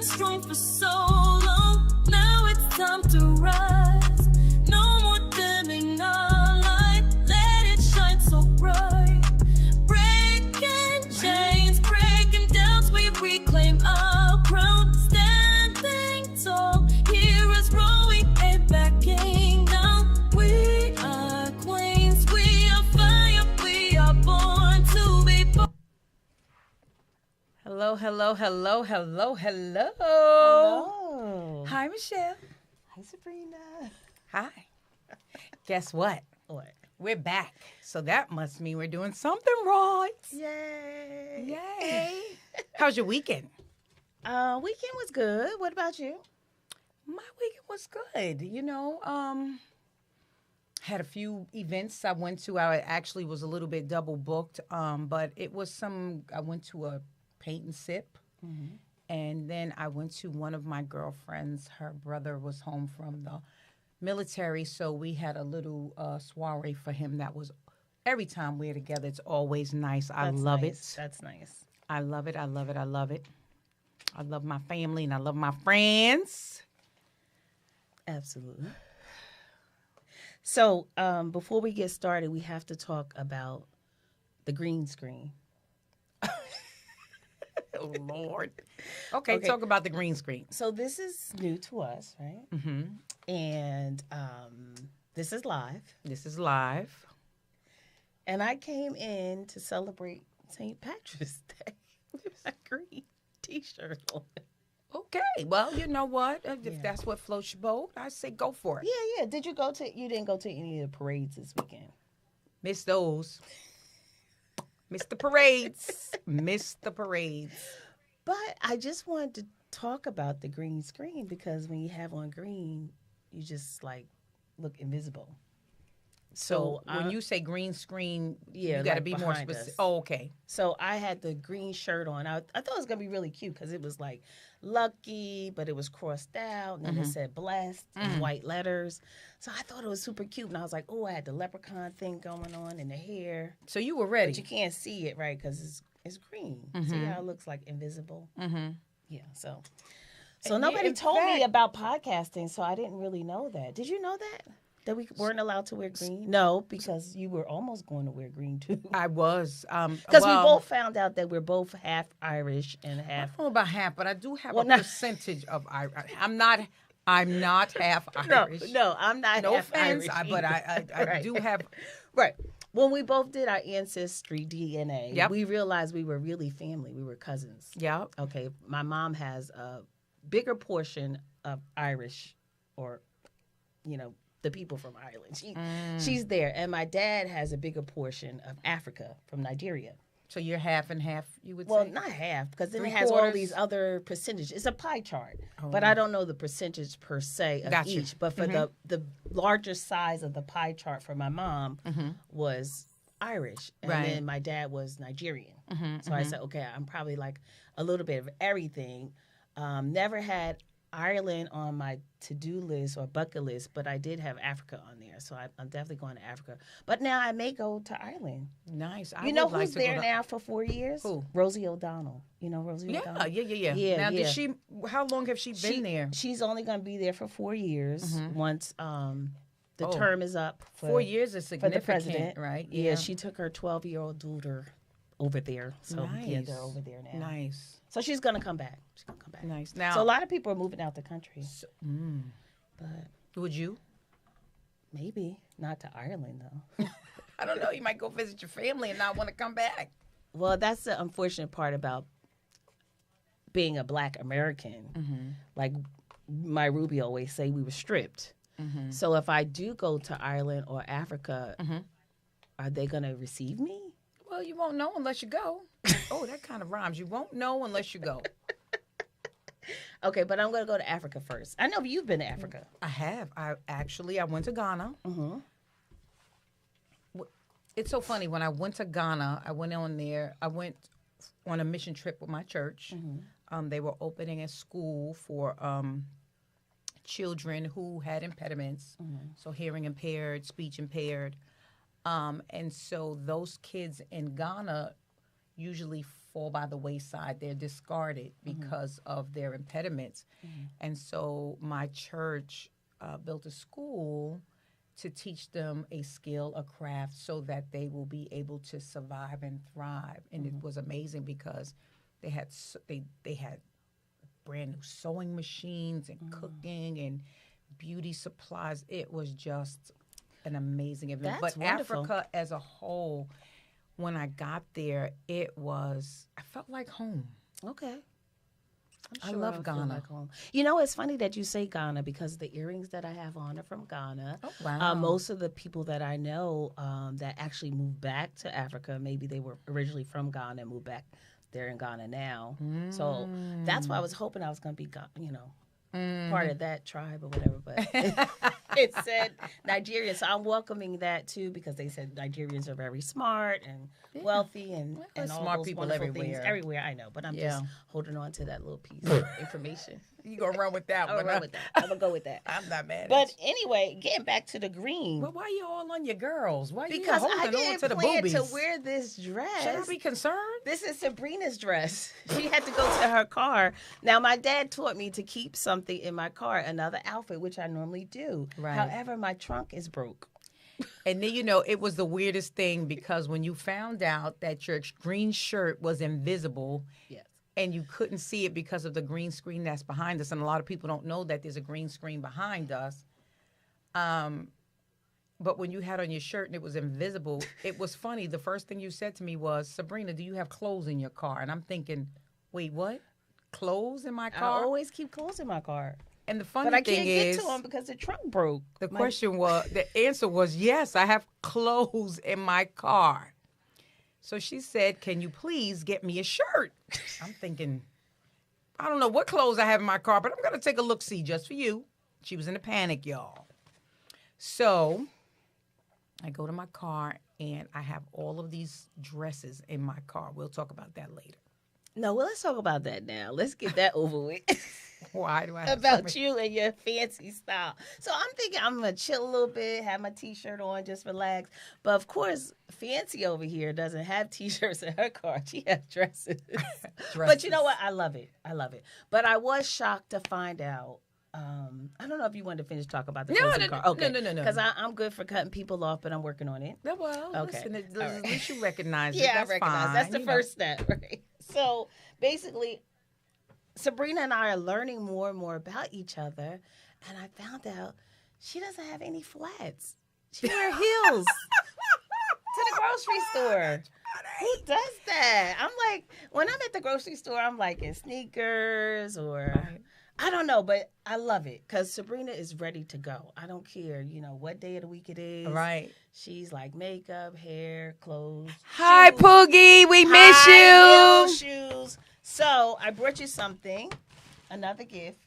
been strong for so long. Now it's time to rise. No more dimming our light. Let it shine so bright. Breaking chains, breaking downs. We reclaim our crown. Standing tall. Hear us roar. We ain't backing down. We are queens. We are fire. We are born to be born. Hello, hello, hello, hello, hello. Hello. Hi, Michelle. Hi, Sabrina. Hi. Guess what? What? We're back. So that must mean we're doing something right. Yay. Yay. How's your weekend? Weekend was good. What about you? My weekend was good. Had a few events I went to. I actually was a little bit double booked, but it was I went to a paint and sip. Mm-hmm. And then I went to one of my girlfriends. Her brother was home from the military, so we had a little soiree for him. That was, every time we're together, it's always nice. I love it. That's nice. I love it. I love it. I love it. I love my family and I love my friends. Absolutely. So, before we get started, we have to talk about the green screen. Oh, Lord. Okay, talk about the green screen. So this is new to us, right? Mm-hmm. And this is live. This is live. And I came in to celebrate St. Patrick's Day with my green T-shirt on. Okay, well, you know what? If Yeah. that's what floats your boat, I say go for it. Yeah. You didn't go to any of the parades this weekend? Miss those. Miss the parades. Miss the parades. But I just wanted to talk about the green screen because when you have on green, you just like look invisible. So when you say green screen, Yeah, you got to like be more behind specific. us. Oh, okay. So I had the green shirt on. I thought it was going to be really cute because it was like lucky, but it was crossed out. And then it said blessed in white letters. So I thought it was super cute. And I was like, oh, I had the leprechaun thing going on in the hair. So you were ready. But you can't see it, right, because it's green. See how it looks like invisible? Mm-hmm. Yeah, so And nobody in told me fact- about podcasting, so I didn't really know that. Did you know that? That we weren't allowed to wear green? No, because you were almost going to wear green too. I was. Because we both found out that we're both half Irish and I half. don't know about half, but I do have Well, a no. percentage of Irish. I'm not half Irish. No, I'm not No half offense, Irish. but either. I Right. do have. Right. When we both did our ancestry DNA, Yep. we realized we were really family. We were cousins. Yeah. Okay, my mom has a bigger portion of Irish, or, the people from Ireland. She's there. And my dad has a bigger portion of Africa from Nigeria. So you're half and half, you would Well, say? not half, because then Three it has all quarters? these other percentages. It's a pie chart, Oh. but I don't know the percentage per se of Gotcha. each. But for the larger size of the pie chart for my mom was Irish, and Right. then my dad was Nigerian. So I said, okay, I'm probably like a little bit of everything. Never had Ireland on my to-do list or bucket list, but I did have Africa on there. So I'm definitely going to Africa. But now I may go to Ireland. Nice. You know would like who's to go there to- now for 4 years? Who? Rosie O'Donnell. You know Rosie Yeah, O'Donnell? yeah. Yeah, Now, yeah. how long have she been there? She's only going to be there for 4 years once the Oh. term is up. 4 years is for the significant, president, right? Yeah, she took her 12-year-old daughter over there. So yeah, Nice. they're over there now. Nice. So she's going to come back. She's going to come back. Nice. Now, So a lot of people are moving out the country. mm, But would you? maybe not to Ireland, though. I don't know. You might go visit your family and not want to come back. Well, that's the unfortunate part about being a Black American. Like my Ruby always say, we were stripped. So if I do go to Ireland or Africa, are they going to receive me? Well, you won't know unless you go. Oh, that kind of rhymes. You won't know unless you go. Okay, but I'm going to go to Africa first. I know you've been to Africa. I have. I went to Ghana. It's so funny. When I went to Ghana, I went on there. I went on a mission trip with my church. They were opening a school for children who had impediments, so hearing impaired, speech impaired. And so those kids in Ghana usually fall by the wayside. They're discarded because of their impediments. And so my church built a school to teach them a skill, a craft, so that they will be able to survive and thrive. And it was amazing because they had brand new sewing machines and cooking and beauty supplies. It was just an amazing event. That's but wonderful. Africa as a whole, when I got there, I felt like home. Okay. I love feel Ghana. like home. You know, it's funny that you say Ghana because the earrings that I have on are from Ghana. Oh, wow. Most of the people that I know that actually moved back to Africa, maybe they were originally from Ghana and moved back. They're in Ghana now. So that's why I was hoping I was going to be, part of that tribe or whatever. But it said Nigerian. So I'm welcoming that too because they said Nigerians are very smart and wealthy and all smart those people wonderful things everywhere. everywhere. I know, but I'm Yeah. just holding on to that little piece of information. You gonna run with that I'm one? gonna run with that. I'm gonna go with that. I'm not mad. But anyway, getting back to the green. But why you all on your girls? Why Because you I holding on didn't to the plan boobies? to wear this dress. Should I be concerned? This is Sabrina's dress. She had to go to her car. Now, my dad taught me to keep something in my car, another outfit, which I normally do. Right. However, my trunk is broke. And then, it was the weirdest thing because when you found out that your green shirt was invisible Yes. and you couldn't see it because of the green screen that's behind us, and a lot of people don't know that there's a green screen behind us. But when you had on your shirt and it was invisible, it was funny. The first thing you said to me was, Sabrina, do you have clothes in your car? And I'm thinking, wait, what? Clothes in my I car? always keep clothes in my car. And the funny But I thing can't is, get to them because the trunk broke. the answer was, yes, I have clothes in my car. So she said, can you please get me a shirt? I'm thinking, I don't know what clothes I have in my car, but I'm going to take a look-see just for you. She was in a panic, y'all. So I go to my car, and I have all of these dresses in my car. We'll talk about that later. No, well, let's talk about that now. Let's get that over with. Why do I have so About many- you and your fancy style. So I'm thinking I'm going to chill a little bit, have my T-shirt on, just relax. But, of course, Fancy over here doesn't have T-shirts in her car. She has dresses. But you know what? I love it. I love it. But I was shocked to find out. I don't know if you wanted to finish talking about the clothes in the car. Okay. No. Because I'm good for cutting people off, but I'm working on it. No, well, Okay. listen, All right. at least you recognize it. Yeah, That's I recognize. fine, That's the you know. first step, right? So basically, Sabrina and I are learning more and more about each other, and I found out she doesn't have any flats. She wears heels to the grocery store. Who does that? I'm like, when I'm at the grocery store, I'm like in sneakers or I don't know, but I love it because Sabrina is ready to go. I don't care, what day of the week it is. Right. She's like makeup, hair, clothes. Hi, shoes. Poogie. We miss High you. heel shoes. So I brought you something, another gift.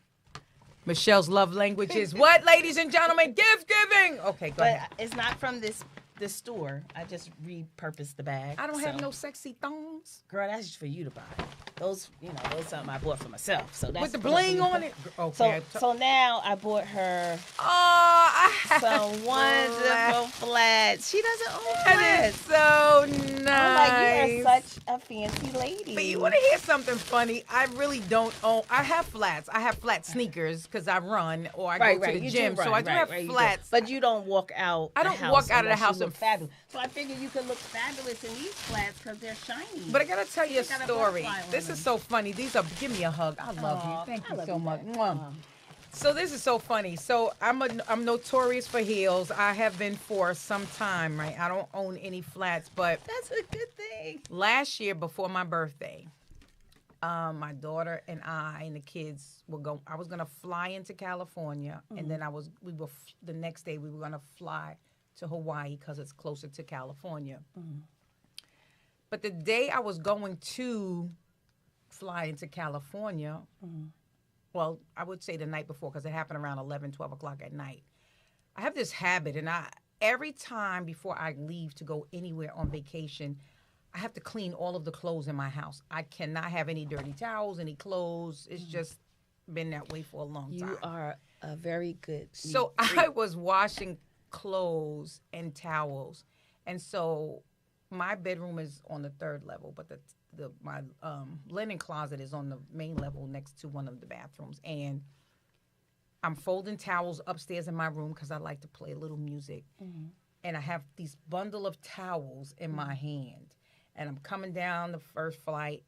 Michelle's love language is what, ladies and gentlemen? Gift giving. Okay, go But ahead. it's not from this store. I just repurposed the bag. I don't have So, no sexy thongs girl. That's just for you to buy. Those something I bought for myself. So that's with the bling on it. Okay. So now I bought her I have some wonderful flats. She doesn't own That is flats. so nice. I'm like, you are such a fancy lady. But you want to hear something funny? I really don't own. I have flats. I have flat sneakers because I run or I go to the you gym. do So run, I do have you do. flats. But you don't walk out. I don't walk out of the unless you house look and- fabulous. So I figured you could look fabulous in these flats because they're shiny. But I gotta tell you a They got a story. butterfly on This them. is so funny. Give me a hug. I love Aw, you. Thank I you love so you much. back. Mwah. So this is so funny. So I'm notorious for heels. I have been for some time, right? I don't own any flats, but That's a good thing. last year before my birthday, my daughter and I and the kids I was gonna fly into California, and then the next day we were gonna fly to Hawaii because it's closer to California. But the day I was going to fly into California, well, I would say the night before because it happened around 11, 12 o'clock at night. I have this habit, and every time before I leave to go anywhere on vacation, I have to clean all of the clothes in my house. I cannot have any dirty towels, any clothes. It's just been that way for a long time. You are a very good. So I was washing clothes and towels. And so my bedroom is on the 3rd level, but my linen closet is on the main level next to one of the bathrooms. And I'm folding towels upstairs in my room because I like to play a little music. Mm-hmm. And I have these bundle of towels in my hand. And I'm coming down the first flight,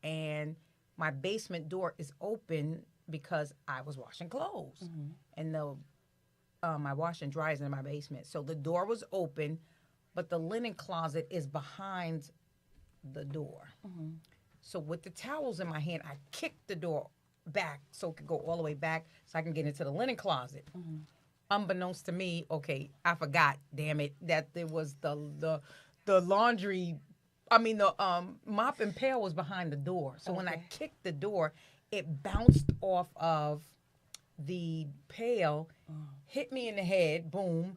and my basement door is open because I was washing clothes. Mm-hmm. And my wash and dryer is in my basement. So the door was open, but the linen closet is behind the door. Mm-hmm. So with the towels in my hand, I kicked the door back so it could go all the way back so I can get into the linen closet. Mm-hmm. Unbeknownst to me, okay, I forgot, damn it, that there was the laundry, the mop and pail was behind the door. So when I kicked the door, it bounced off of the pail, hit me in the head, boom.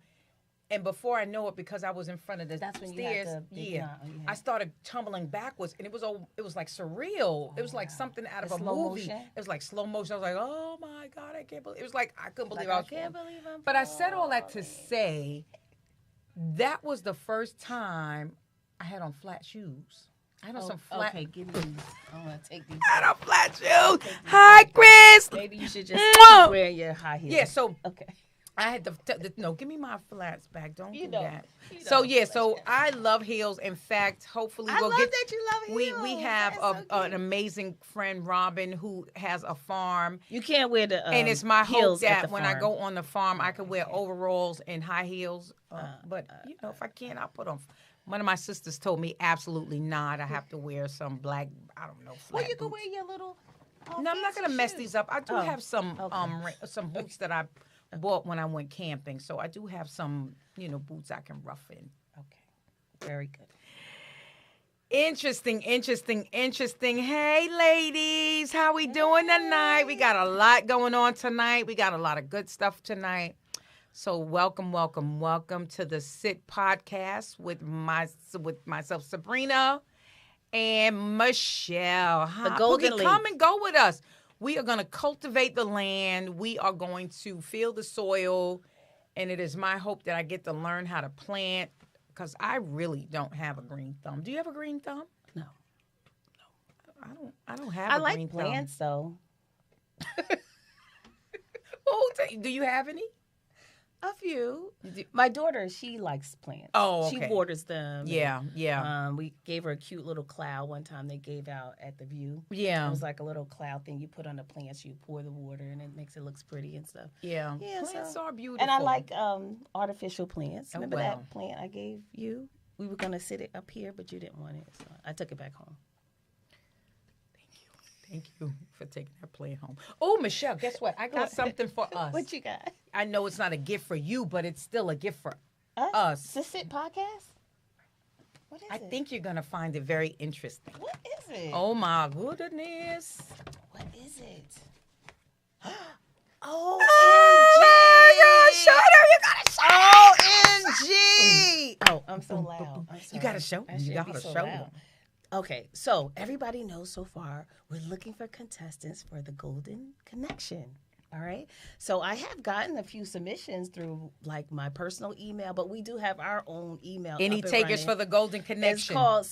And before I know it, because I was in front of the stairs, I started tumbling backwards, and it was like surreal. It was like something out of a movie. Motion? It was like slow motion. I was like, oh my God, I can't believe. It was like I couldn't believe I can't believe I'm But I said all that to say that was the first time I had on flat shoes. I had on some flat. Okay, give me these. I'm gonna take these. I had on flat shoes. Hi, Chris. Maybe you should just wear your high heels. Yeah. So okay. I had no, give me my flats back. Don't do that. So I love heels. In fact, hopefully I love that you love heels. We have an amazing friend, Robin, who has a farm. You can't wear the and it's my hope that when farm. I go on the farm, I can wear overalls and high heels. But if I can't, I'll put on. One of my sisters told me absolutely not. I have to wear some black. I don't know. Well, you can wear your little. No, I'm not gonna mess these up. I do have some boots that I bought when I went camping, so I do have some boots I can rough in. Okay, very good. Interesting. Hey, ladies, how we doing tonight? We got a lot going on tonight. We got a lot of good stuff tonight. So welcome to the S.I.T podcast with myself, Sabrina, and Michelle. The Golden Leaf. Come and go with us. We are going to cultivate the land. We are going to feel the soil. And it is my hope that I get to learn how to plant because I really don't have a green thumb. Do you have a green thumb? No. I don't have a green thumb. I like plants, though. Do you have any? A few. My daughter, she likes plants. Oh, okay. She waters them. Yeah. We gave her a cute little cloud one time they gave out at the View. Yeah. It was like a little cloud thing you put on the plants. You pour the water, and it makes it look pretty and stuff. Yeah. Plants are beautiful. And I like artificial plants. Remember that plant I gave you? We were going to sit it up here, but you didn't want it. So I took it back home. Thank you for taking that plant home. Oh, Michelle, guess what? I got something for us. What you got? I know it's not a gift for you, but it's still a gift for us. The S.I.T podcast? What is it? I think you're going to find it very interesting. What is it? Oh, my goodness. What is it? Oh, OMG! Oh, I'm so loud. You got to show them. You got to show them. Okay, so everybody knows so far we're looking for contestants for the Golden Connection. All right. So I have gotten a few submissions through like my personal email, but we do have our own email. Any takers for the Golden Connection? It's called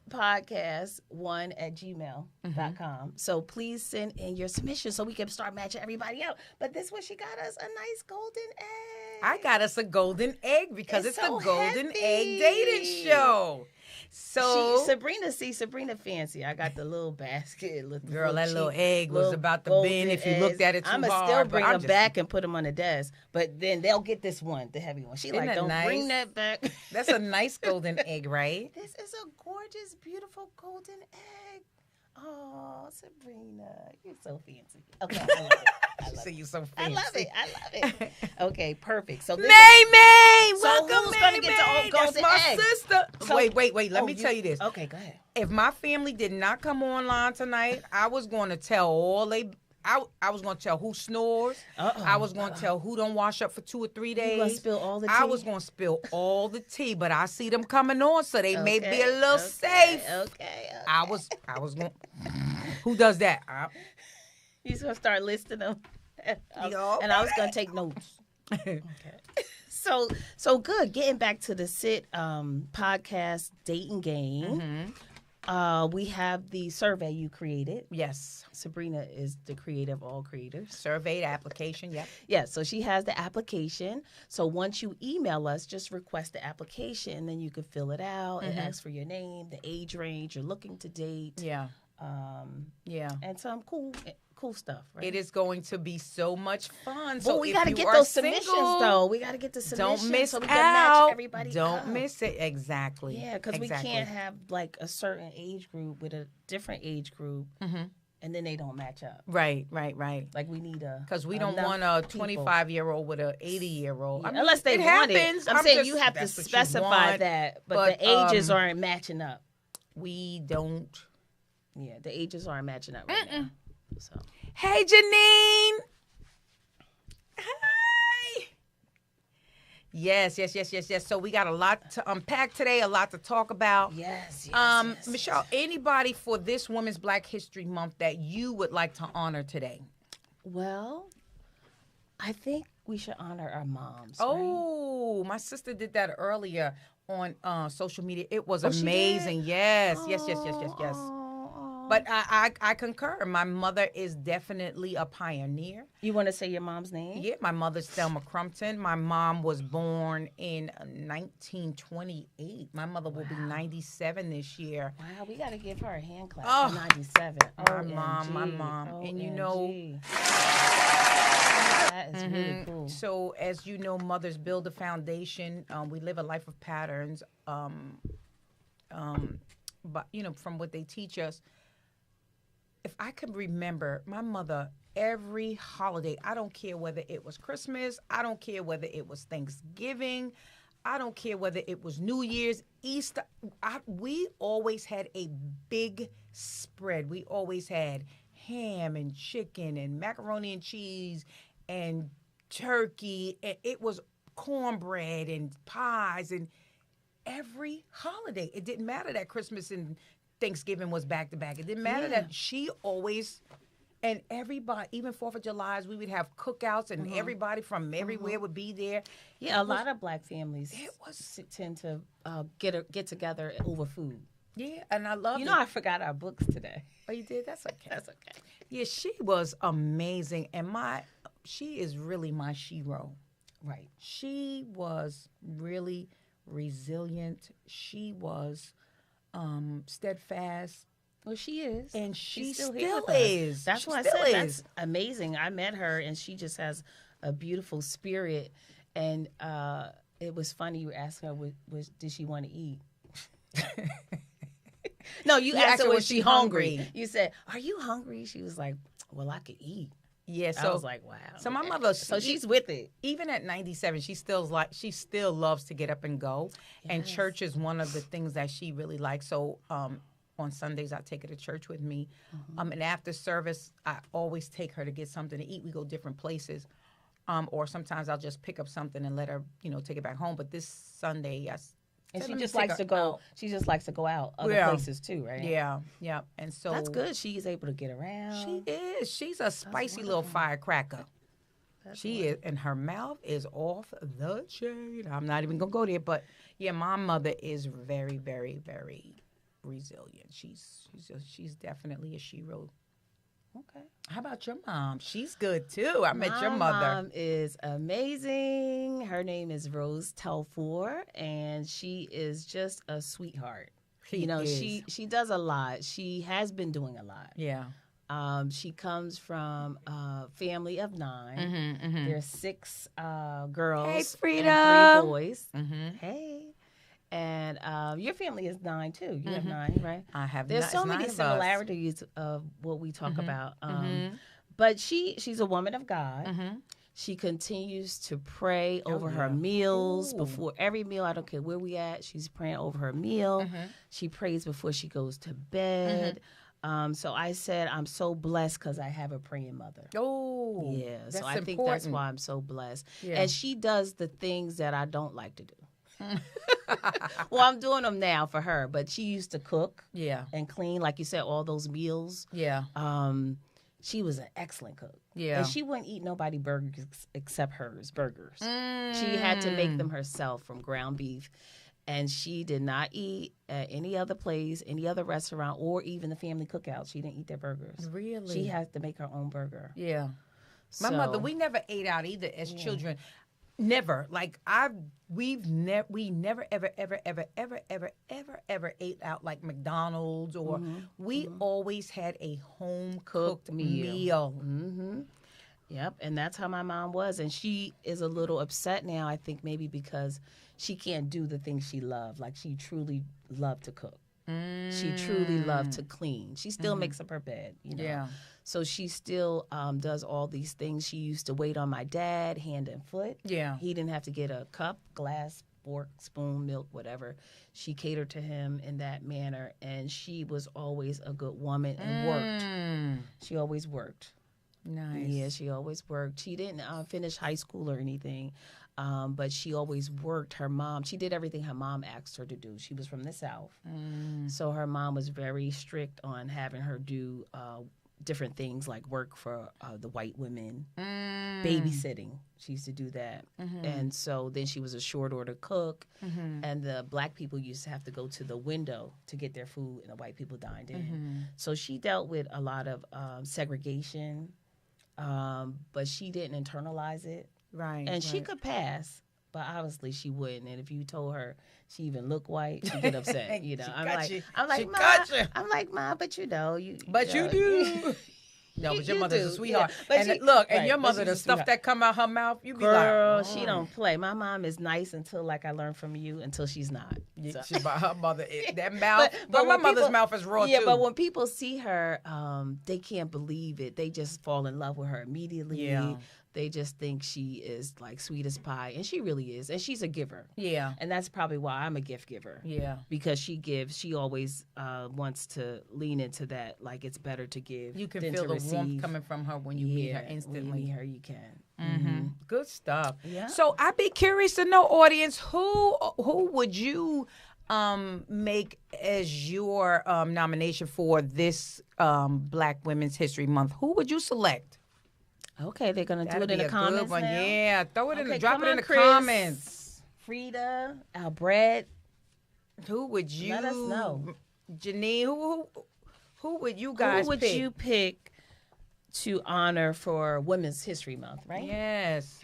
sitpodcast1@gmail.com. So please send in your submissions so we can start matching everybody out. But this one, she got us a nice golden egg. I got us a golden egg because it's so the Golden heavy. Egg Dating Show. So Sabrina fancy. I got the little basket. Girl, that little egg was about to bend if you looked at it too hard. I'ma still bring them back and put them on the desk, but then they'll get this one, the heavy one. She Isn't like, don't nice? bring that back. That's a nice golden egg, right? This is a gorgeous, beautiful golden egg. Oh, Sabrina, you're so fancy. Okay, I love it. You're so fancy. I love it. Okay, perfect. So May, welcome, who's going to get the old golden That's my egg? sister. So, wait. Let me tell you this. Okay, go ahead. If my family did not come online tonight, I was going to tell I was going to tell who snores. I was going to tell who don't wash up for 2 or 3 days. You going to spill all the tea? I was going to spill all the tea, but I see them coming on, so they may be a little safe. Okay. I was going. Who does that? He's going to start listing them. And I was going to take notes. Okay. So good. Getting back to the Sit podcast, Date and Game. We have the survey you created. Yes. Sabrina is the creator of all creators. Survey, the application, yep. Yeah, so she has the application. So once you email us, just request the application, and then you can fill it out. It asks for your name, the age range you're looking to date. Yeah. Yeah. And some cool stuff, right? It is going to be so much fun. But So we if got to you get are those single, submissions, though. We got to get the submissions. Don't miss so we out. can match everybody Don't up. miss it. Exactly. Yeah, because exactly. we can't have like a certain age group with a different age group, and then they don't match up. Right. Like we need a Because we don't enough want a people. 25-year-old with a 80-year-old. Yeah, I mean, unless they it want happens. it. I'm saying you have to that's what you specify want, that, but the ages aren't matching up. We don't. Yeah, the ages aren't matching up right now. So. Hey, Janine. Hi. Yes. So we got a lot to unpack today, a lot to talk about. Yes. Michelle, anybody for this Women's Black History Month that you would like to honor today? Well, I think we should honor our moms. Oh, my sister did that earlier on social media. It was Oh, she amazing. did? Yes. Oh. But I concur. My mother is definitely a pioneer. You want to say your mom's name? Yeah, my mother's Thelma Crumpton. My mom was born in 1928. My mother will be 97 this year. Wow, we got to give her a hand clap Oh, for 97. My mom. And you know, that is really cool. so as you know, mothers build a foundation. We live a life of patterns. But you know, from what they teach us, if I could remember my mother every holiday, I don't care whether it was Christmas, I don't care whether it was Thanksgiving, I don't care whether it was New Year's, Easter, we always had a big spread. We always had ham and chicken and macaroni and cheese and turkey. And it was cornbread and pies and every holiday. It didn't matter that Christmas and Thanksgiving was back to back. It didn't matter that she always, and everybody, even 4th of July, we would have cookouts and everybody from everywhere would be there. Yeah, a lot of black families tend to get together over food. Yeah, and I love You know, I forgot our books today. Oh, you did? That's okay. That's okay. Yeah, she was amazing. And she is really my shero. Right. She was really resilient. She was steadfast. Well, she is. And she She's still here with us. is. That's She why I still said is. that's amazing. I met her, and she just has a beautiful spirit. And it was funny. You asked her, did she want to eat? No, you asked her, was she hungry? You said, are you hungry? She was like, well, I could eat. Yeah, I so was like, wow. So my mother, So she's with it. even at 97, she still loves to get up and go. And church is one of the things that she really likes. So on Sundays, I take her to church with me. And after service, I always take her to get something to eat. We go different places. Or sometimes I'll just pick up something and let her, take it back home. But this Sunday, And she let me just take likes her to go. out. She just likes to go out other Yeah. places too, right? Yeah. And so That's good. She's able to get around. She is. She's a spicy little firecracker. She is, and her mouth is off the chain. I'm not even gonna go there, but yeah, my mother is very, very, very resilient. She's definitely a shero. Okay. How about your mom? She's good too. I met your mother. My mom is amazing. Her name is Rose Telfor, and she is just a sweetheart. She she does a lot. She has been doing a lot. Yeah. She comes from a family of 9. There's 6 girls Hey, and Frida. 3 boys. Hey. And your family is 9 too. You have 9, right? I have. There's so it's 9 many of us. similarities of what we talk about. But she's a woman of God. She continues to pray over her meals. Before every meal, I don't care where we at, she's praying over her meal. She prays before she goes to bed. So I said, I'm so blessed because I have a praying mother. Oh, Yeah, that's so I think important. that's why I'm so blessed. Yeah. And she does the things that I don't like to do. Well, I'm doing them now for her, but she used to cook Yeah. and clean, like you said, all those meals. Yeah. she was an excellent cook. Yeah. And she wouldn't eat nobody burgers except hers burgers. She had to make them herself from ground beef. And she did not eat at any other place, any other restaurant, or even the family cookout. She didn't eat their burgers. Really? She had to make her own burger. Yeah. My mother, we never ate out either as children. Never. Like we never ever ate out like McDonald's or we always had a home cooked meal. Mm-hmm. Yep, and that's how my mom was. And she is a little upset now, I think maybe because she can't do the things she loved. Like she truly loved to cook. She truly loved to clean. She still makes up her bed, you know. Yeah. So she still does all these things. She used to wait on my dad, hand and foot. Yeah. He didn't have to get a cup, glass, fork, spoon, milk, whatever. She catered to him in that manner. And she was always a good woman and worked. She always worked. Nice. Yeah, she always worked. She didn't finish high school or anything, but she always worked. Her mom, she did everything her mom asked her to do. She was from the South. So her mom was very strict on having her do different things like work for the white women, babysitting. She used to do that. And so then she was a short order cook, and the black people used to have to go to the window to get their food, and the white people dined in. So she dealt with a lot of segregation, but she didn't internalize it. Right. And she could pass, but obviously she wouldn't. And if you told her she even looked white, she'd get upset. You know, I'm like, Ma, but you know, you do. No, but your mother's a sweetheart. Yeah. But And your mother, the stuff that come out her mouth, you be girl, like, she don't play. My mom is nice until, like I learned from you, until she's not. So. She about her mother, that mouth. But my mother's mouth is raw too. Yeah, but when people see her, they can't believe it. They just fall in love with her immediately. Yeah. They just think she is like sweet as pie, and she really is. And she's a giver. Yeah. And that's probably why I'm a gift giver. Yeah. Because she gives. She always wants to lean into that. Like it's better to give. You can than feel to the receive. warmth coming from her when you meet her instantly. When you meet her, you can. Good stuff. Yeah. So I'd be curious to know, audience, who would you make as your nomination for this Black Women's History Month? Who would you select? Okay, they're gonna do it in the Good comments one. now? Yeah, throw it in. Okay, Drop come it in on, the Chris. comments. Frida, Albrecht. Who would you? Let us know. Janine, who would you guys Who would pick? you pick to honor for Women's History Month, right? Yes.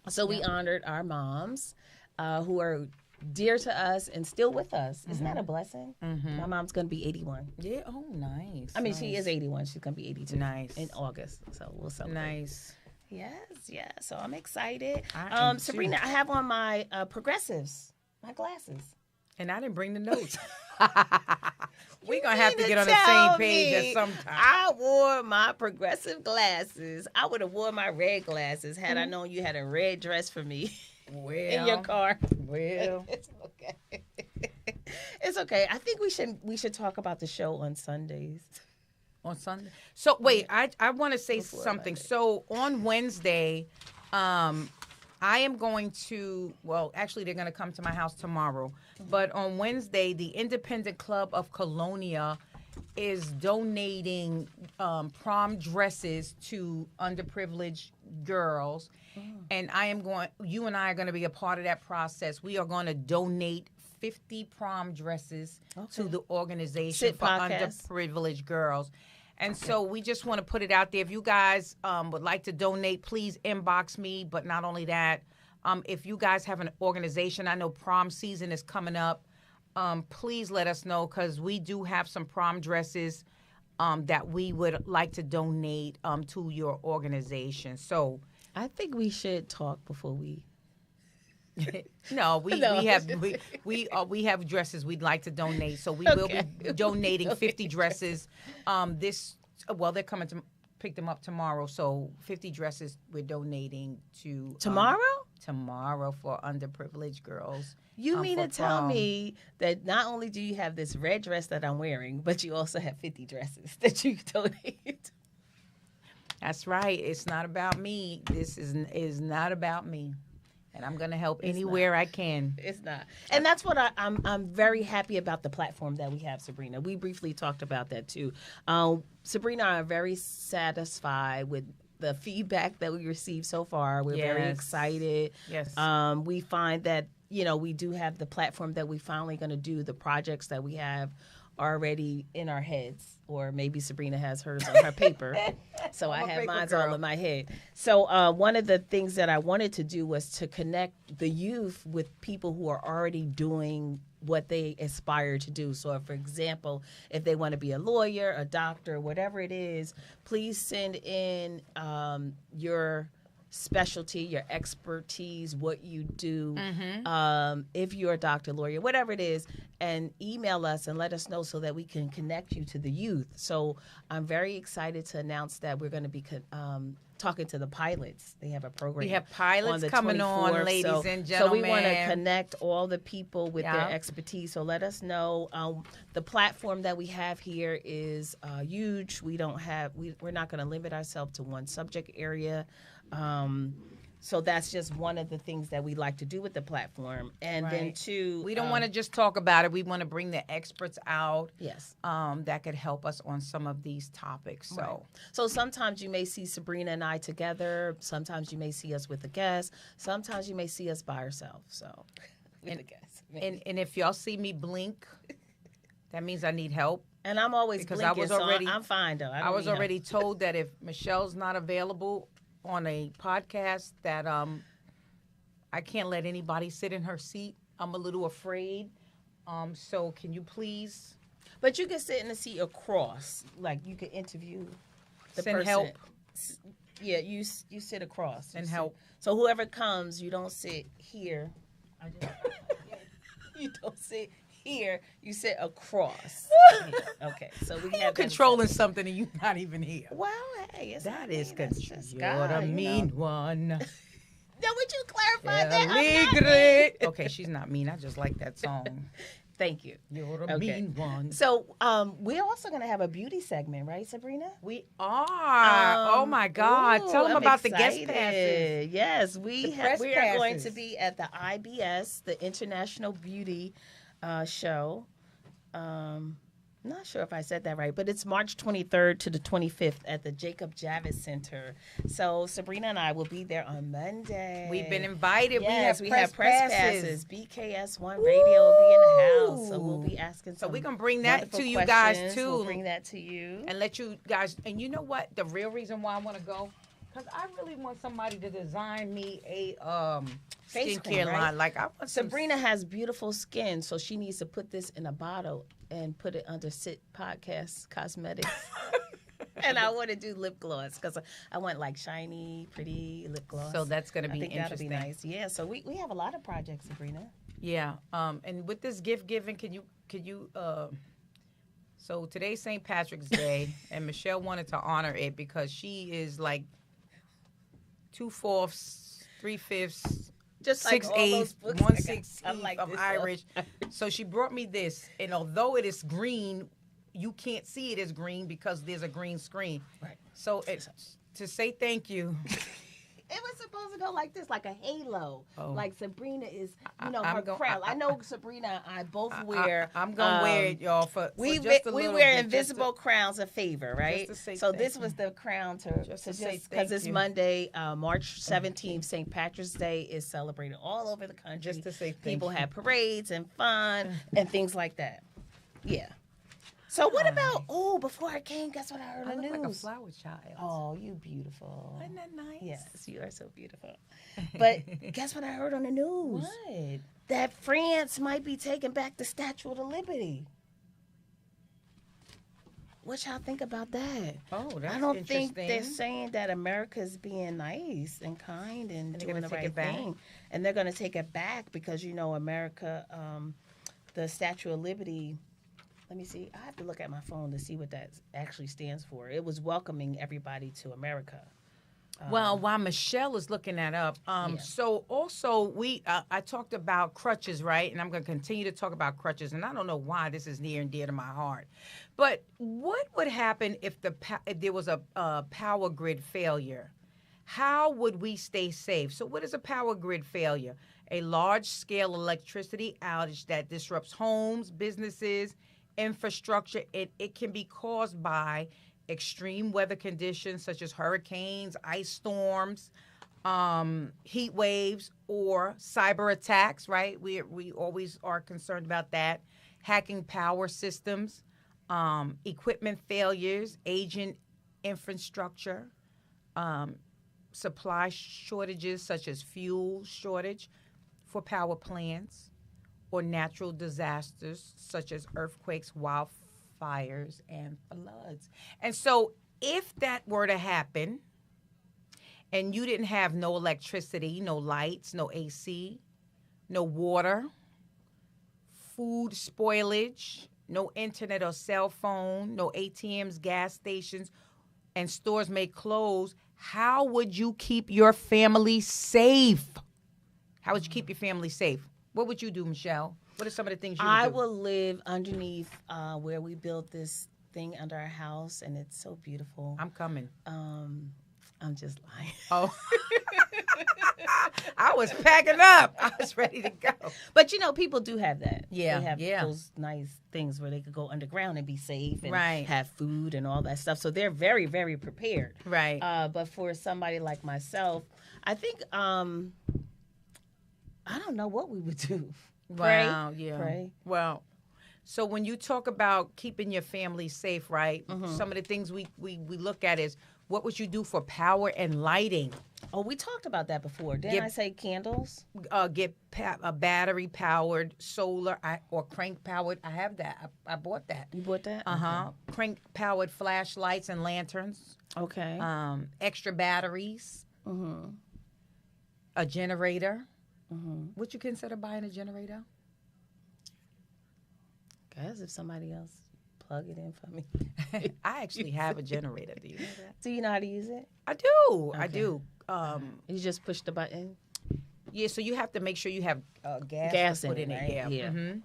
So we honored our moms who are dear to us and still with us. Isn't that a blessing? My mom's going to be 81. Yeah. Oh, nice. I mean, she is 81. She's going to be 82 Nice. in August. So we'll celebrate. Nice. Yes, yes. So I'm excited. I am Sabrina, too. I have on my progressives, my glasses. And I didn't bring the notes. We're going to have to get on the same page at some time. I wore my progressive glasses. I would have worn my red glasses had I known you had a red dress for me in your car. Well. It's okay. It's okay. I think we should talk about the show on Sundays. On Sunday. So wait, I want to say Before something. Monday. So on Wednesday, I am going to. Well, actually, they're going to come to my house tomorrow. But on Wednesday, the Independent Club of Colonia is donating prom dresses to underprivileged girls, and you and I are going to be a part of that process. We are going to donate 50 prom dresses to the organization SIT for podcast. underprivileged girls. And so we just want to put it out there. If you guys would like to donate, please inbox me. But not only that, if you guys have an organization, I know prom season is coming up. Please let us know, because we do have some prom dresses that we would like to donate to your organization. So I think we should talk before we. no, we have dresses we'd like to donate. So we will be donating 50 dresses. They're coming to pick them up tomorrow. So 50 dresses we're donating to Tomorrow? Tomorrow for underprivileged girls. You mean for to tell prom. me that not only do you have this red dress that I'm wearing, but you also have 50 dresses that you donate? That's right. It's not about me. This is not about me. And I'm going to help anywhere I can. It's not. And that's what I'm very happy about the platform that we have, Sabrina. We briefly talked about that too. Sabrina and I are very satisfied with the feedback that we received so far. We're very excited. Yes. We find that, we do have the platform that we finally going to do the projects that we have already in our heads, or maybe Sabrina has hers on her paper. So I have mine all in my head. So one of the things that I wanted to do was to connect the youth with people who are already doing what they aspire to do. So for example, if they want to be a lawyer, a doctor, whatever it is, please send in your specialty, your expertise, what you do, if you're a doctor, lawyer, whatever it is, and email us and let us know so that we can connect you to the youth. So I'm very excited to announce that we're going to be talking to the pilots. They have a program. We have pilots on the coming 24th. on, ladies and gentlemen. So we want to connect all the people with their expertise. So let us know. The platform that we have here is huge. We're not going to limit ourselves to one subject area. So that's just one of the things that we like to do with the platform. And then two, we don't want to just talk about it. We want to bring the experts out. Yes. That could help us on some of these topics. So sometimes you may see Sabrina and I together. Sometimes you may see us with a guest. Sometimes you may see us by ourselves. So with a guest. And if y'all see me blink, that means I need help. And I'm always because blinking, I was already, so I'm fine though. I was already told that if Michelle's not available on a podcast, that I can't let anybody sit in her seat. I'm a little afraid. So can you please? But you can sit in the seat across. Like you could interview the Send person. help. Yeah, you sit across. And help. So whoever comes, you don't sit here. You don't sit here. You sit across. Okay, so we have controlling something and you're not even here. Well, hey, that is control. You're the mean one. Now, would you clarify that? Aligre. Okay, she's not mean. I just like that song. Thank you. You're the mean one. So we're also going to have a beauty segment, right, Sabrina? We are. Oh, my God. Tell them about the excited. guest passes. Yes, we are going passes. to be at the IBS, the International Beauty Show. Not sure if I said that right, but it's March 23rd to the 25th at the Jacob Javits Center. So Sabrina and I will be there on Monday. We've been invited. Yes, we have press passes. BKS1 Radio will be in the house, so we'll be asking. So we're gonna bring that to you guys too. We'll bring that to you and let you guys. And you know what? The real reason why I want to go, because I really want somebody to design me a skincare line. Like I want Sabrina has beautiful skin, so she needs to put this in a bottle and put it under S.I.T Podcast Cosmetics. And I want to do lip gloss because I want like shiny, pretty lip gloss. So that's going to be interesting. That'll be nice. Yeah. So we have a lot of projects, Sabrina. Yeah. And with this gift giving, can you so today's St. Patrick's Day, and Michelle wanted to honor it because she is like 2/4, 3/5. Just 6/8, 1/16 of Irish. So she brought me this, and although it is green, you can't see it as green because there's a green screen. Right. So to say thank you. It was supposed to go like this, like a halo. Oh. Like Sabrina is, her crown. I know Sabrina and I both wear. I'm gonna wear it, y'all. We just a little wear bit, invisible crowns a favor, right? Just to say so thank this you. was the crown because it's you. Monday, March 17th, St. Patrick's Day is celebrated all over the country. Just to say thank people you. have parades and fun and things like that. Yeah. So what about, before I came, guess what I heard on the news? Like a flower child. Oh, you beautiful. Isn't that nice? Yes, you are so beautiful. But guess what I heard on the news? What? That France might be taking back the Statue of Liberty. What y'all think about that? Oh, that's I don't interesting. think they're saying that America's being nice and kind and doing the right back. thing. And they're going to take it back because, America, the Statue of Liberty, let me see. I have to look at my phone to see what that actually stands for. It was welcoming everybody to America. Well, while Michelle is looking that up, so also I talked about crutches, right? And I'm going to continue to talk about crutches. And I don't know why this is near and dear to my heart. But what would happen if there was a power grid failure? How would we stay safe? So what is a power grid failure? A large-scale electricity outage that disrupts homes, businesses, infrastructure. It can be caused by extreme weather conditions such as hurricanes, ice storms, heat waves, or cyber attacks, right? We always are concerned about that. Hacking power systems, equipment failures, aging infrastructure, supply shortages such as fuel shortage for power plants, or natural disasters such as earthquakes, wildfires, and floods. And so if that were to happen and you didn't have no electricity, no lights, no AC, no water, food spoilage, no internet or cell phone, no ATMs, gas stations, and stores may close, how would you keep your family safe? How would you keep your family safe? What would you do, Michelle? What are some of the things you would do? I will live underneath where we built this thing under our house, and it's so beautiful. I'm coming. I'm just lying. Oh. I was packing up. I was ready to go. But, people do have that. Yeah, They have yeah. those nice things where they could go underground and be safe and Right. have food and all that stuff. So they're very, very prepared. Right. But for somebody like myself, I think, I don't know what we would do. Wow, Pray? yeah. Pray. Well, so when you talk about keeping your family safe, right? Mm-hmm. Some of the things we look at is what would you do for power and lighting? Oh, we talked about that before. Didn't Get- I say candles? Get a battery powered, solar or crank powered. I have that. I bought that. You bought that? Crank powered flashlights and lanterns. Okay. Extra batteries. A generator. Would you consider buying a generator? Guess if somebody else plug it in for me. I actually have a generator. Do you know that? Do you know how to use it? I do. I Okay. do. You just push the button. Yeah, so you have to make sure you have Gas to put in in it, it. right? Yeah. Yeah. Mhm.